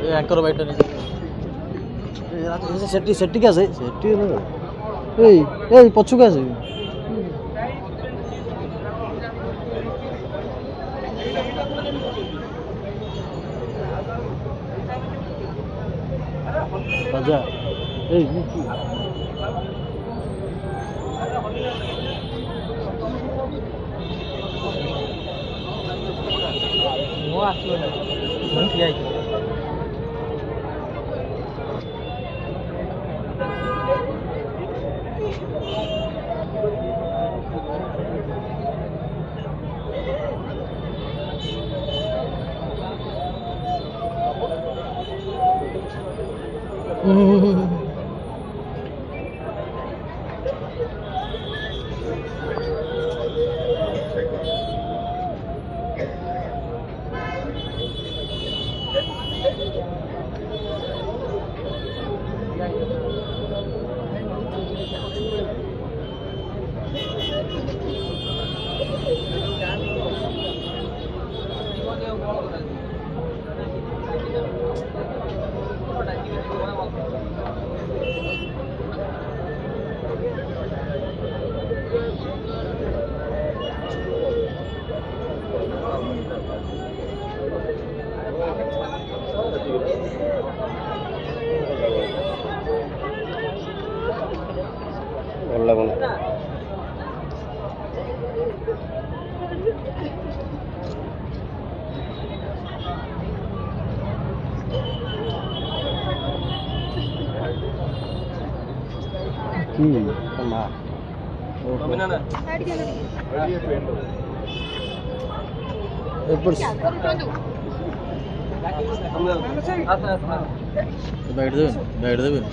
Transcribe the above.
anchor বাইকটা নিয়ে সেটি সেটি কি আছে সেটি এই এই পছুকে আছে রাজা এই কি ও আসলো না ঠিক আছে ভালো লাগবে না কি না এরপর ব্যাট দেবেন